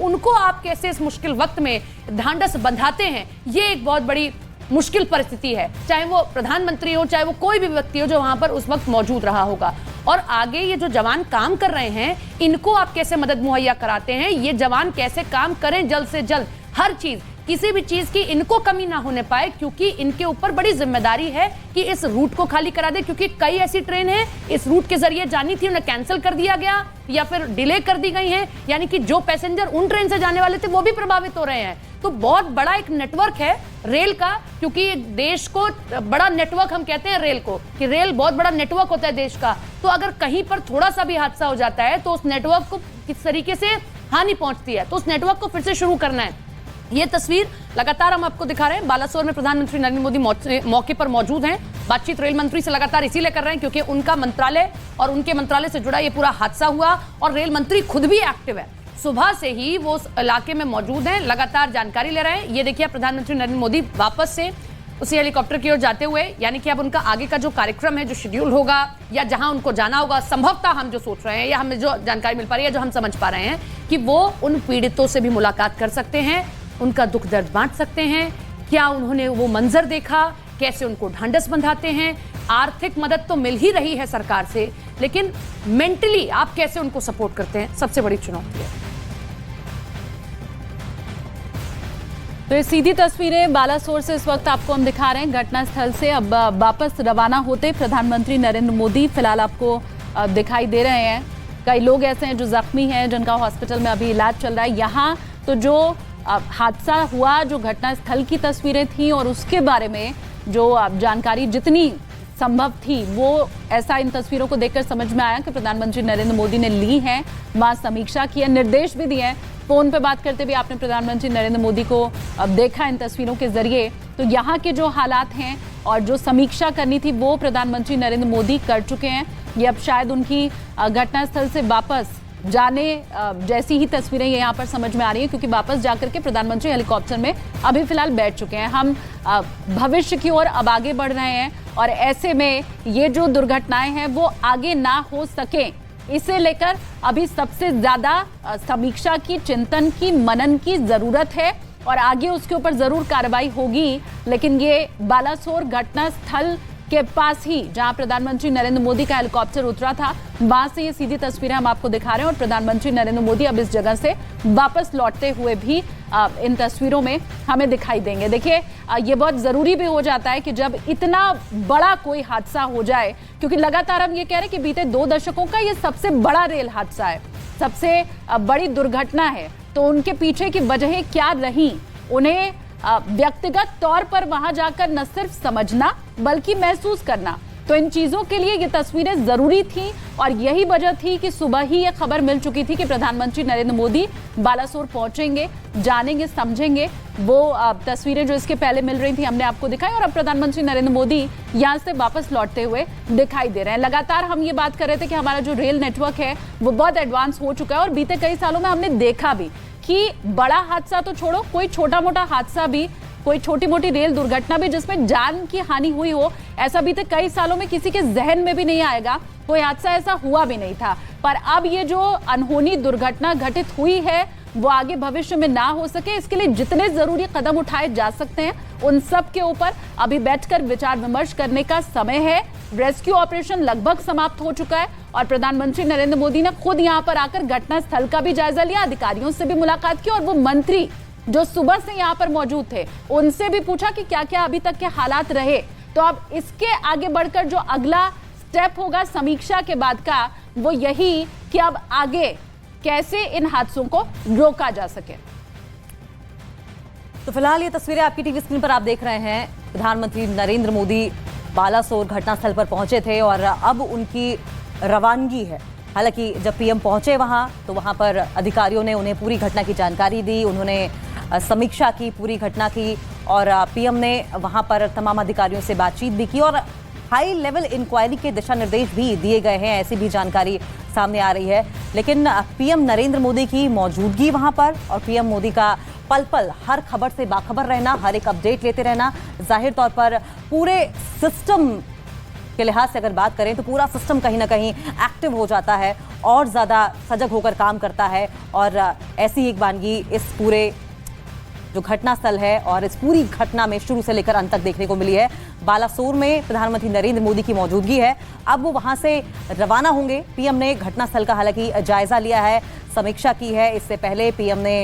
उनको आप कैसे इस मुश्किल वक्त में ढांढस बंधाते हैं, ये एक बहुत बड़ी मुश्किल परिस्थिति है। चाहे वो प्रधानमंत्री हो, चाहे वो कोई भी व्यक्ति हो जो वहां पर उस वक्त मौजूद रहा होगा। और आगे ये जो जवान काम कर रहे हैं, इनको आप कैसे मदद मुहैया कराते हैं, ये जवान कैसे काम करें जल्द से जल्द, हर चीज, किसी भी चीज की इनको कमी ना होने पाए, क्योंकि इनके ऊपर बड़ी जिम्मेदारी है कि इस रूट को खाली करा दे। क्योंकि कई ऐसी ट्रेन है इस रूट के जरिए जानी थी, उन्हें कैंसिल कर दिया गया या फिर डिले कर दी गई है, यानी कि जो पैसेंजर उन ट्रेन से जाने वाले थे वो भी प्रभावित हो रहे हैं। तो बहुत बड़ा एक नेटवर्क है रेल का, क्योंकि देश को बड़ा नेटवर्क हम कहते हैं रेल को, कि रेल बहुत बड़ा नेटवर्क होता है देश का। तो अगर कहीं पर थोड़ा सा भी हादसा हो जाता है तो उस नेटवर्क को किस तरीके से हानि पहुंचती है, तो उस नेटवर्क को फिर से शुरू करना है। ये तस्वीर लगातार हम आपको दिखा रहे हैं। बालासोर में प्रधानमंत्री नरेंद्र मोदी मौके पर मौजूद हैं। बातचीत रेल मंत्री से लगातार इसीलिए कर रहे हैं क्योंकि उनका मंत्रालय और उनके मंत्रालय से जुड़ा ये पूरा हादसा हुआ, और रेल मंत्री खुद भी एक्टिव है। सुबह से ही वो उस इलाके में मौजूद हैं, लगातार जानकारी ले रहे हैं। ये देखिए प्रधानमंत्री नरेंद्र मोदी वापस से उसी हेलीकॉप्टर की ओर जाते हुए, यानी कि अब उनका आगे का जो कार्यक्रम है, जो शेड्यूल होगा या जहां उनको जाना होगा, संभवतः हम जो सोच रहे हैं या हमें जो जानकारी मिल पा रही है, जो हम समझ पा रहे हैं कि वो उन पीड़ितों से भी मुलाकात कर सकते हैं, उनका दुख दर्द बांट सकते हैं। क्या उन्होंने वो मंजर देखा, कैसे उनको ढांढस बंधाते हैं। आर्थिक मदद तो मिल ही रही है सरकार से, लेकिन मेंटली आप कैसे उनको सपोर्ट करते हैं, सबसे बड़ी चुनौती है। तो ये सीधी तस्वीरें बालासोर से इस वक्त आपको हम दिखा रहे हैं, घटनास्थल से अब वापस रवाना होते प्रधानमंत्री नरेंद्र मोदी फिलहाल आपको दिखाई दे रहे हैं। कई लोग ऐसे हैं जो जख्मी हैं, जिनका हॉस्पिटल में अभी इलाज चल रहा है। यहाँ तो जो हादसा हुआ, जो घटनास्थल की तस्वीरें थी और उसके बारे में जो जानकारी जितनी संभव थी, वो ऐसा इन तस्वीरों को देखकर समझ में आया कि प्रधानमंत्री नरेंद्र मोदी ने ली है, वहाँ समीक्षा की है, निर्देश भी दिए हैं। फोन पे बात करते भी आपने प्रधानमंत्री नरेंद्र मोदी को देखा इन तस्वीरों के जरिए। तो यहाँ के जो हालात हैं और जो समीक्षा करनी थी वो प्रधानमंत्री नरेंद्र मोदी कर चुके हैं। ये अब शायद उनकी घटनास्थल से वापस जाने जैसी ही तस्वीरें यहाँ पर समझ में आ रही हैं, क्योंकि वापस जाकर के प्रधानमंत्री हेलीकॉप्टर में अभी फिलहाल बैठ चुके हैं। हम भविष्य की ओर अब आगे बढ़ रहे हैं और ऐसे में ये जो दुर्घटनाएं हैं वो आगे ना हो सके, इसे लेकर अभी सबसे ज्यादा समीक्षा की, चिंतन की, मनन की जरूरत है और आगे उसके ऊपर जरूर कार्रवाई होगी। लेकिन ये बालासोर घटनास्थल के पास ही जहां प्रधानमंत्री नरेंद्र मोदी का हेलीकॉप्टर उतरा था, वहां से ये सीधी तस्वीरें हम आपको दिखा रहे हैं और प्रधानमंत्री नरेंद्र मोदी अब इस जगह से वापस लौटते हुए भी इन तस्वीरों में हमें दिखाई देंगे। देखिए ये बहुत जरूरी भी हो जाता है कि जब इतना बड़ा कोई हादसा हो जाए, क्योंकि लगातार हम ये कह रहे हैं कि बीते 2 दशकों का ये सबसे बड़ा रेल हादसा है, सबसे बड़ी दुर्घटना है। तो उनके पीछे की वजहें क्या रही, उन्हें व्यक्तिगत तौर पर वहां जाकर न सिर्फ समझना बल्कि महसूस करना, तो इन चीजों के लिए ये तस्वीरें जरूरी थी। और यही वजह थी कि सुबह ही ये खबर मिल चुकी थी कि प्रधानमंत्री नरेंद्र मोदी बालासोर पहुंचेंगे, जानेंगे, समझेंगे। वो तस्वीरें जो इसके पहले मिल रही थी हमने आपको दिखाई और अब प्रधानमंत्री नरेंद्र मोदी यहां से वापस लौटते हुए दिखाई दे रहे हैं। लगातार हम ये बात कर रहे थे कि हमारा जो रेल नेटवर्क है वो बहुत एडवांस हो चुका है और बीते कई सालों में हमने देखा भी कि बड़ा हादसा तो छोड़ो, कोई छोटा मोटा हादसा भी, कोई छोटी मोटी रेल दुर्घटना भी जिसमें जान की हानि हुई हो, ऐसा बीते कई सालों में किसी के जहन में भी नहीं आएगा। कोई हादसा ऐसा हुआ भी नहीं था। पर अब ये जो अनहोनी दुर्घटना घटित हुई है वो आगे भविष्य में ना हो सके, इसके लिए जितने जरूरी कदम उठाए जा सकते हैं उन सब के ऊपर अभी बैठकर विचार विमर्श करने का समय है। रेस्क्यू ऑपरेशन लगभग समाप्त हो चुका है और प्रधानमंत्री नरेंद्र मोदी ने खुद यहां पर आकर घटनास्थल का भी जायजा लिया, अधिकारियों से भी मुलाकात की और वो मंत्री जो सुबह से यहां पर मौजूद थे उनसे भी पूछा कि क्या क्या अभी तक के हालात रहे। तो अब इसके आगे बढ़कर जो अगला स्टेप होगा समीक्षा के बाद का, वो यही कि अब आगे कैसे इन हादसों को रोका जा सके। तो फिलहाल ये तस्वीरें आपकी टीवी स्क्रीन पर आप देख रहे हैं। प्रधानमंत्री नरेंद्र मोदी बालासोर घटनास्थल पर पहुंचे थे और अब उनकी रवानगी है। हालांकि जब पीएम पहुंचे वहां तो वहां पर अधिकारियों ने उन्हें पूरी घटना की जानकारी दी, उन्होंने समीक्षा की पूरी घटना की और पीएम ने वहां पर तमाम अधिकारियों से बातचीत भी की और हाई लेवल इंक्वायरी के दिशा निर्देश भी दिए गए हैं, ऐसी भी जानकारी सामने आ रही है। लेकिन पीएम नरेंद्र मोदी की मौजूदगी वहां पर और पीएम मोदी का पल पल हर खबर से बाखबर रहना, हर एक अपडेट लेते रहना, जाहिर तौर पर पूरे सिस्टम के लिहाज से अगर बात करें तो पूरा सिस्टम कहीं ना कहीं एक्टिव हो जाता है और ज़्यादा सजग होकर काम करता है। और ऐसी एक वानगी इस पूरे जो घटनास्थल है और इस पूरी घटना में शुरू से लेकर अंत तक देखने को मिली है। बालासोर में प्रधानमंत्री नरेंद्र मोदी की मौजूदगी है। अब वो वहां से रवाना होंगे। पीएम ने घटनास्थल का हालांकि जायजा लिया है, समीक्षा की है। इससे पहले पीएम ने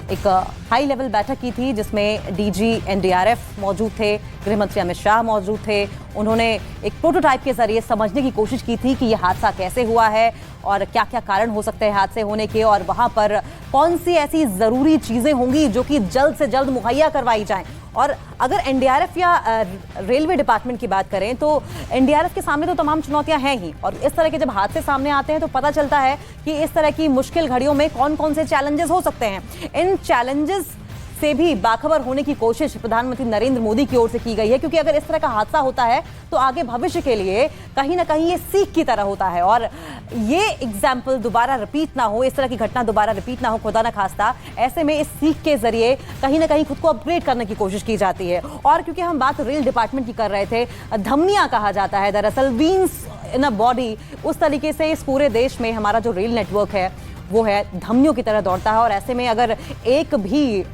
एक हाई लेवल बैठक की थी जिसमें डीजी एनडीआरएफ मौजूद थे, गृह मंत्री अमित शाह मौजूद थे। उन्होंने एक प्रोटोटाइप के जरिए समझने की कोशिश की थी कि यह हादसा कैसे हुआ है और क्या क्या कारण हो सकते हैं हादसे होने के, और वहां पर कौन सी ऐसी जरूरी चीजें होंगी जो कि जल्द से जल्द मुहैया करवाई जाएं। और अगर एनडीआरएफ या रेलवे डिपार्टमेंट की बात करें तो एनडीआरएफ के सामने तो तमाम चुनौतियां हैं ही, और इस तरह के जब हादसे सामने आते हैं तो पता चलता है कि इस तरह की मुश्किल घड़ियों में कौन कौन से चैलेंजेस हो सकते हैं। इन चैलेंजेस से भी बाखबर होने की कोशिश प्रधानमंत्री नरेंद्र मोदी की ओर से की गई है, क्योंकि अगर इस तरह का हादसा होता है तो आगे भविष्य के लिए कहीं ना कहीं ये सीख की तरह होता है, और ये एग्जाम्पल दोबारा रिपीट ना हो, इस तरह की घटना दोबारा रिपीट ना हो, खुदा ना खास्ता। ऐसे में इस सीख के जरिए कहीं ना कहीं खुद को अपग्रेड करने की कोशिश की जाती है। और क्योंकि हम बात रेल डिपार्टमेंट की कर रहे थे, धमनियां कहा जाता है दरअसल व्हील्स इन अ बॉडी, उस तरीके से इस पूरे देश में हमारा जो रेल नेटवर्क है वो है धमनियों की तरह दौड़ता है। और ऐसे में अगर एक भी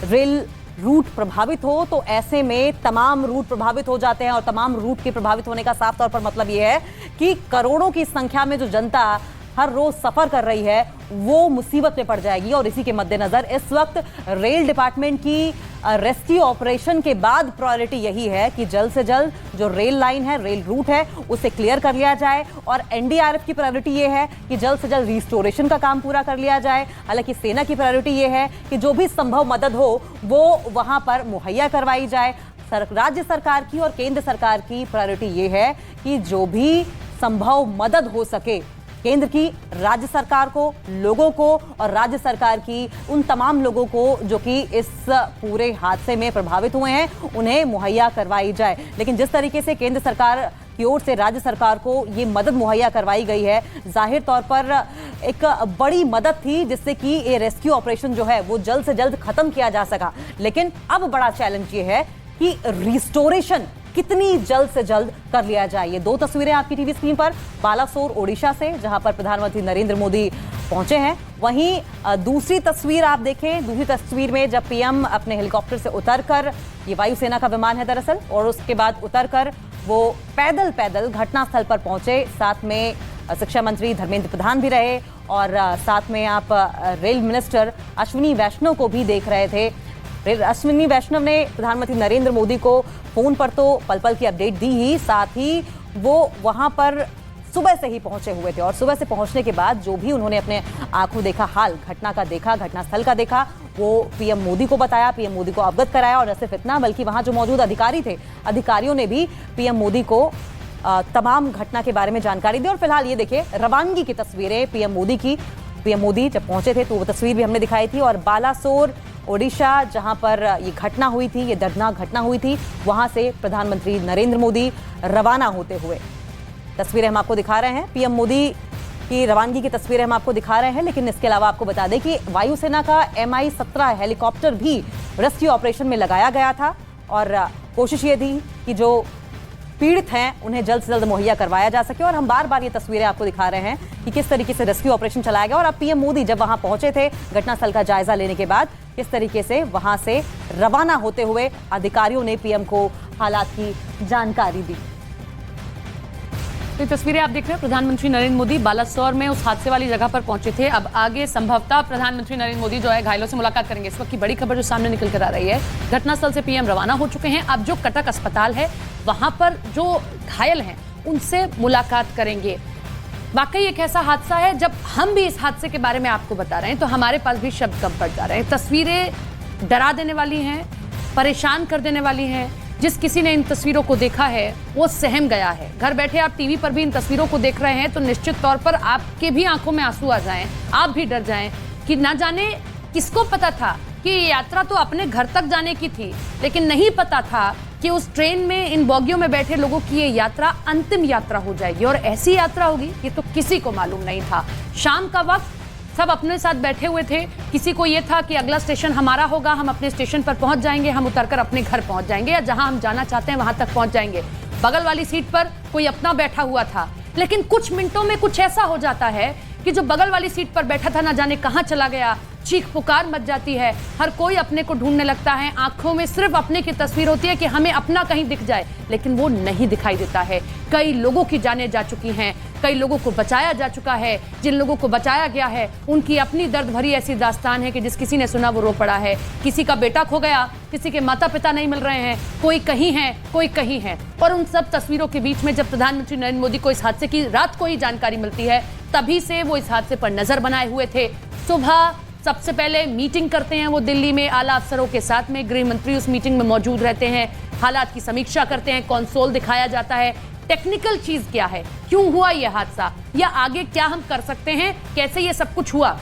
रेल रूट प्रभावित हो तो ऐसे में तमाम रूट प्रभावित हो जाते हैं, और तमाम रूट के प्रभावित होने का साफ तौर पर मतलब यह है कि करोड़ों की संख्या में जो जनता हर रोज सफर कर रही है वो मुसीबत में पड़ जाएगी। और इसी के मद्देनजर इस वक्त रेल डिपार्टमेंट की रेस्क्यू ऑपरेशन के बाद प्रायोरिटी यही है कि जल्द से जल्द जो रेल लाइन है, रेल रूट है, उसे क्लियर कर लिया जाए। और एनडीआरएफ की प्रायोरिटी ये है कि जल्द से जल्द रिस्टोरेशन का काम पूरा कर लिया जाए। हालांकि सेना की प्रायोरिटी ये है कि जो भी संभव मदद हो वो वहां पर मुहैया करवाई जाए। राज्य सरकार की और केंद्र सरकार की प्रायोरिटी ये है कि जो भी संभव मदद हो सके केंद्र की, राज्य सरकार को, लोगों को, और राज्य सरकार की उन तमाम लोगों को जो कि इस पूरे हादसे में प्रभावित हुए हैं उन्हें मुहैया करवाई जाए। लेकिन जिस तरीके से केंद्र सरकार की ओर से राज्य सरकार को ये मदद मुहैया करवाई गई है, जाहिर तौर पर एक बड़ी मदद थी जिससे कि ये रेस्क्यू ऑपरेशन जो है वो जल्द से जल्द खत्म किया जा सका। लेकिन अब बड़ा चैलेंज ये है कि रिस्टोरेशन कितनी जल्द से जल्द कर लिया जाए। ये दो तस्वीरें आपकी टीवी स्क्रीन पर बालासोर ओडिशा से, जहां पर प्रधानमंत्री नरेंद्र मोदी पहुंचे हैं। वहीं दूसरी तस्वीर आप देखें, दूसरी तस्वीर में जब पीएम अपने हेलीकॉप्टर से उतरकर, ये वायुसेना का विमान है दरअसल, और उसके बाद उतरकर वो पैदल पैदल घटनास्थल पर पहुंचे। साथ में शिक्षा मंत्री धर्मेंद्र प्रधान भी रहे, और साथ में आप रेल मिनिस्टर अश्विनी वैष्णव को भी देख रहे थे। अश्विनी वैष्णव ने प्रधानमंत्री नरेंद्र मोदी को फोन पर तो पल पल की अपडेट दी ही, साथ ही वो वहां पर सुबह से ही पहुंचे हुए थे। और सुबह से पहुंचने के बाद जो भी उन्होंने अपने आंखों देखा हाल, घटना का देखा, घटनास्थल का देखा, वो पीएम मोदी को बताया, पीएम मोदी को अवगत कराया। और न सिर्फ इतना बल्कि वहां जो मौजूद अधिकारी थे, अधिकारियों ने भी पीएम मोदी को तमाम घटना के बारे में जानकारी दी। और फिलहाल ये देखिए रवानगी की तस्वीरें पीएम मोदी की। पीएम मोदी जब पहुंचे थे तो वो तस्वीर भी हमने दिखाई थी। और बालासोर ओडिशा जहां पर ये घटना हुई थी, ये दर्दनाक घटना हुई थी, वहां से प्रधानमंत्री नरेंद्र मोदी रवाना होते हुए तस्वीरें हम आपको दिखा रहे हैं। पीएम मोदी की रवानगी की तस्वीरें हम आपको दिखा रहे हैं। लेकिन इसके अलावा आपको बता दें कि वायुसेना का MI-17 हेलीकॉप्टर भी रेस्क्यू ऑपरेशन में लगाया गया था, और कोशिश ये थी कि जो पीड़ित हैं उन्हें जल्द से जल्द मुहैया करवाया जा सके। और हम बार बार ये तस्वीरें आपको दिखा रहे हैं कि किस तरीके से रेस्क्यू ऑपरेशन चलाया गया। और अब पीएम मोदी जब वहां पहुंचे थे घटनास्थल का जायजा लेने के बाद, किस तरीके से वहां से रवाना होते हुए अधिकारियों ने पीएम को हालात की जानकारी दी। तो तस्वीरें आप देख रहे हैं, प्रधानमंत्री नरेंद्र मोदी बालासोर में उस हादसे वाली जगह पर पहुंचे थे। अब आगे संभवतः प्रधानमंत्री नरेंद्र मोदी जो है घायलों से मुलाकात करेंगे। इस वक्त की बड़ी खबर जो सामने निकल कर आ रही है, घटनास्थल से पीएम रवाना हो चुके हैं। अब जो कटक अस्पताल है वहां पर जो घायल हैं उनसे मुलाकात करेंगे। वाकई एक ऐसा हादसा है, जब हम भी इस हादसे के बारे में आपको बता रहे हैं तो हमारे पास भी शब्द कम पड़ जा रहे हैं। तस्वीरें डरा देने वाली हैं, परेशान कर देने वाली हैं। जिस किसी ने इन तस्वीरों को देखा है वो सहम गया है। घर बैठे आप टीवी पर भी इन तस्वीरों को देख रहे हैं तो निश्चित तौर पर आपके भी आंखों में आंसू आ जाएं, आप भी डर जाएं कि ना जाने किसको पता था कि ये यात्रा तो अपने घर तक जाने की थी, लेकिन नहीं पता था कि उस ट्रेन में इन बोगियों में बैठे लोगों की ये यात्रा अंतिम यात्रा हो जाएगी। और ऐसी यात्रा होगी ये तो किसी को मालूम नहीं था। शाम का वक्त, सब अपने साथ बैठे हुए थे। किसी को ये था कि अगला स्टेशन हमारा होगा, हम अपने स्टेशन पर पहुंच जाएंगे, हम उतरकर अपने घर पहुंच जाएंगे, या जहां हम जाना चाहते हैं वहां तक पहुंच जाएंगे। बगल वाली सीट पर कोई अपना बैठा हुआ था, लेकिन कुछ मिनटों में कुछ ऐसा हो जाता है कि जो बगल वाली सीट पर बैठा था ना जाने कहां चला गया, चीख पुकार मच जाती है, हर कोई अपने को ढूंढने लगता है, आंखों में सिर्फ अपने की तस्वीर होती है कि हमें अपना कहीं दिख जाए, लेकिन वो नहीं दिखाई देता है। कई लोगों की जानें जा चुकी हैं, कई लोगों को बचाया जा चुका है, जिन लोगों को बचाया गया है उनकी अपनी दर्द भरी ऐसी दास्तान है कि जिस किसी ने सुना वो रो पड़ा है। किसी का बेटा खो गया, किसी के माता पिता नहीं मिल रहे हैं, कोई कहीं है, कोई कहीं है। और उन सब तस्वीरों के बीच में जब प्रधानमंत्री नरेंद्र मोदी को इस हादसे की रात को ही जानकारी मिलती है, तभी से वो इस हादसे पर नजर बनाए हुए थे। सुबह सबसे पहले मीटिंग करते हैं वो दिल्ली में आला अफसरों के साथ में, गृह मंत्री उस मीटिंग में मौजूद रहते हैं, हालात की समीक्षा करते हैं, कंसोल दिखाया जाता है, टेक्निकल चीज क्या है, क्यों हुआ यह हादसा या आगे क्या हम कर सकते हैं, कैसे ये सब कुछ हुआ,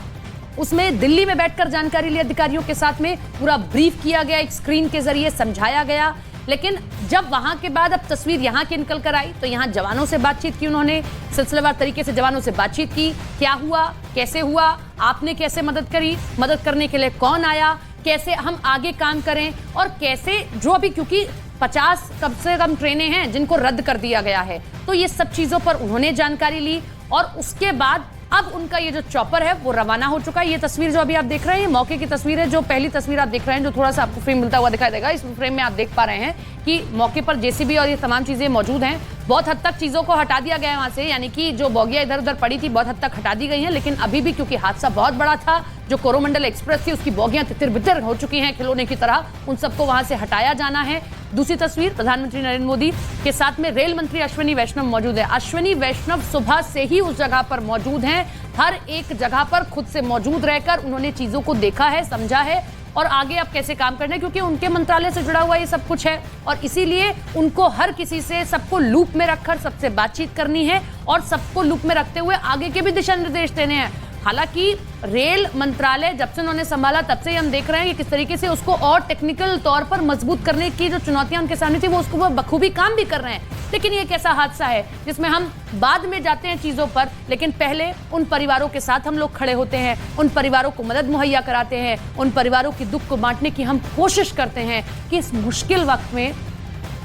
उसमें दिल्ली में बैठकर जानकारी ली अधिकारियों के साथ में, पूरा ब्रीफ किया गया, एक स्क्रीन के जरिए समझाया गया। लेकिन जब वहां के बाद अब तस्वीर यहां की निकल कर आई तो यहां जवानों से बातचीत की उन्होंने, सिलसिलेवार तरीके से जवानों से बातचीत की, क्या हुआ, कैसे हुआ, आपने कैसे मदद करी, मदद करने के लिए कौन आया, कैसे हम आगे काम करें और कैसे जो अभी, क्योंकि 50 कम से कम ट्रेनें हैं जिनको रद्द कर दिया गया है, तो ये सब चीजों पर उन्होंने जानकारी ली। और उसके बाद अब उनका ये जो चॉपर है वो रवाना हो चुका है। ये तस्वीर जो अभी आप देख रहे हैं, ये मौके की तस्वीर है, जो पहली तस्वीर आप देख रहे हैं, जो थोड़ा सा आपको फ्रेम मिलता हुआ दिखाई देगा, इस फ्रेम में आप देख पा रहे हैं कि मौके पर जेसीबी और ये तमाम चीजें मौजूद हैं। बहुत हद तक चीजों को हटा दिया गया है वहां से, यानी कि जो बोगियां इधर उधर पड़ी थी बहुत हद तक हटा दी गई हैं, लेकिन अभी भी क्योंकि हादसा बहुत बड़ा था, जो कोरोमंडल एक्सप्रेस थी उसकी बोगियां तितर बितर हो चुकी हैं खिलौने की तरह, उन सबको वहां से हटाया जाना है। दूसरी तस्वीर, प्रधानमंत्री नरेंद्र मोदी के साथ में रेल मंत्री अश्विनी वैष्णव मौजूद है। अश्विनी वैष्णव सुबह से ही उस जगह पर मौजूद हैं, हर एक जगह पर खुद से मौजूद रहकर उन्होंने चीजों को देखा है, समझा है और आगे अब कैसे काम करना है, क्योंकि उनके मंत्रालय से जुड़ा हुआ ये सब कुछ है और इसीलिए उनको हर किसी से, सबको लूप में रखकर सबसे बातचीत करनी है और सबको लूप में रखते हुए आगे के भी दिशा निर्देश देने हैं। हालांकि रेल मंत्रालय जब से उन्होंने संभाला तब से ही हम देख रहे हैं कि किस तरीके से उसको और टेक्निकल तौर पर मजबूत करने की जो चुनौतियां उनके सामने थी वो उसको बखूबी काम भी कर रहे हैं। लेकिन ये एक ऐसा हादसा है जिसमें हम बाद में जाते हैं चीजों पर, लेकिन पहले उन परिवारों के साथ हम लोग खड़े होते हैं, उन परिवारों को मदद मुहैया कराते हैं, उन परिवारों की दुख को बांटने की हम कोशिश करते हैं कि इस मुश्किल वक्त में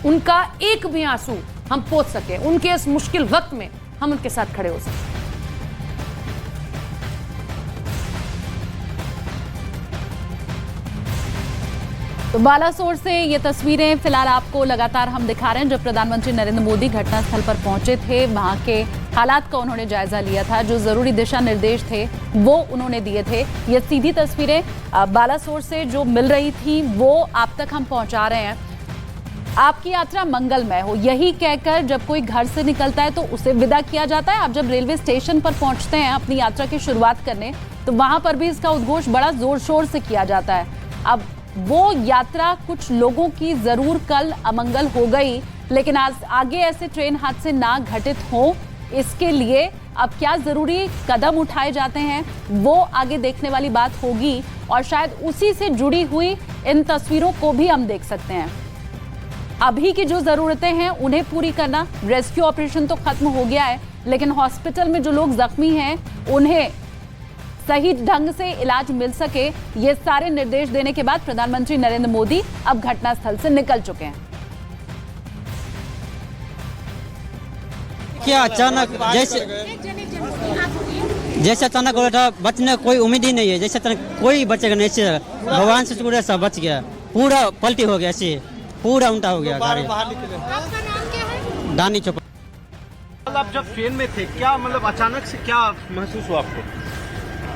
उनका एक भी आंसू हम पोंछ सके, उनके इस मुश्किल वक्त में हम उनके साथ खड़े हो सकें। तो बालासोर से ये तस्वीरें फिलहाल आपको लगातार हम दिखा रहे हैं, जब प्रधानमंत्री नरेंद्र मोदी घटनास्थल पर पहुंचे थे, वहां के हालात का उन्होंने जायजा लिया था, जो जरूरी दिशा निर्देश थे वो उन्होंने दिए थे। ये सीधी तस्वीरें बालासोर से जो मिल रही थी वो आप तक हम पहुंचा रहे हैं। आपकी यात्रा मंगलमय हो, यही कहकर जब कोई घर से निकलता है तो उसे विदा किया जाता है। आप जब रेलवे स्टेशन पर पहुंचते हैं अपनी यात्रा की शुरुआत करने, तो वहां पर भी इसका उद्घोष बड़ा जोर शोर से किया जाता है। अब वो यात्रा कुछ लोगों की जरूर कल अमंगल हो गई, लेकिन आज आगे ऐसे ट्रेन हादसे ना घटित हो, इसके लिए अब क्या जरूरी कदम उठाए जाते हैं वो आगे देखने वाली बात होगी और शायद उसी से जुड़ी हुई इन तस्वीरों को भी हम देख सकते हैं। अभी की जो जरूरतें हैं उन्हें पूरी करना, रेस्क्यू ऑपरेशन तो खत्म हो गया है, लेकिन हॉस्पिटल में जो लोग जख्मी हैं उन्हें सही ढंग से इलाज मिल सके, ये सारे निर्देश देने के बाद प्रधानमंत्री नरेंद्र मोदी अब घटनास्थल से निकल चुके हैं। क्या अचानक जैसे अचानक हो था, बचने कोई उम्मीद ही नहीं है, जैसे अचानक कोई बचेगा नहीं, ऐसे भगवान से पूरा सब बच गया, पूरा पलटी हो गया, ऐसे पूरा उल्टा हो गया गाड़ी। आपका नाम क्या है? दानी चौक। आप जब ट्रेन में थे क्या मतलब अचानक से क्या महसूस हुआ आपको?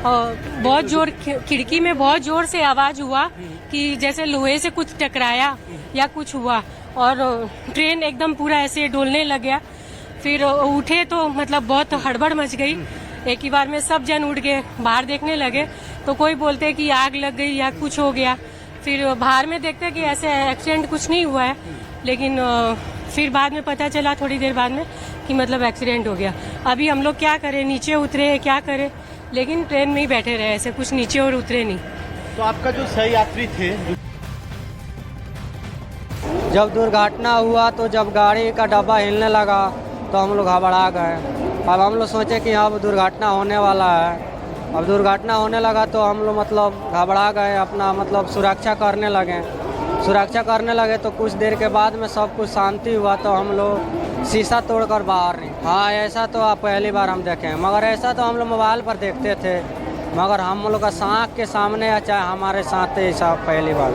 बहुत जोर, खिड़की में बहुत जोर से आवाज हुआ कि जैसे लोहे से कुछ टकराया या कुछ हुआ, और ट्रेन एकदम पूरा ऐसे डोलने लग गया। फिर उठे तो मतलब बहुत हड़बड़ मच गई, एक ही बार में सब जन उठ गए, बाहर देखने लगे तो कोई बोलते कि आग लग गई या कुछ हो गया। फिर बाहर में देखते कि ऐसे एक्सीडेंट कुछ नहीं हुआ है, लेकिन फिर बाद में पता चला थोड़ी देर बाद में कि मतलब एक्सीडेंट हो गया। अभी हम लोग क्या करें, नीचे उतरे क्या करें, लेकिन ट्रेन में ही बैठे रहे, ऐसे कुछ नीचे और उतरे नहीं। तो आपका जो सहयात्री थे, जब दुर्घटना हुआ तो जब गाड़ी का डब्बा हिलने लगा तो हम लोग घबरा गए। अब हम लोग सोचे कि अब दुर्घटना होने वाला है, अब दुर्घटना होने लगा तो हम लोग मतलब घबरा गए, अपना मतलब सुरक्षा करने लगे। सुरक्षा करने लगे तो कुछ देर के बाद में सब कुछ शांति हुआ तो हम लोग शीशा तोड़कर बाहर नहीं। हाँ, ऐसा तो आप पहली बार हम देखे हैं, मगर ऐसा तो हम लोग मोबाइल पर देखते थे, मगर हम लोग का आँख के सामने या चाहे हमारे साथ ऐसा पहली बार।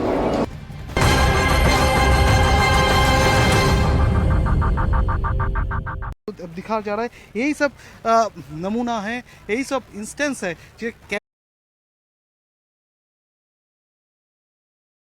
अब दिखा जा रहा है, यही सब नमूना है, यही सब इंस्टेंस है जो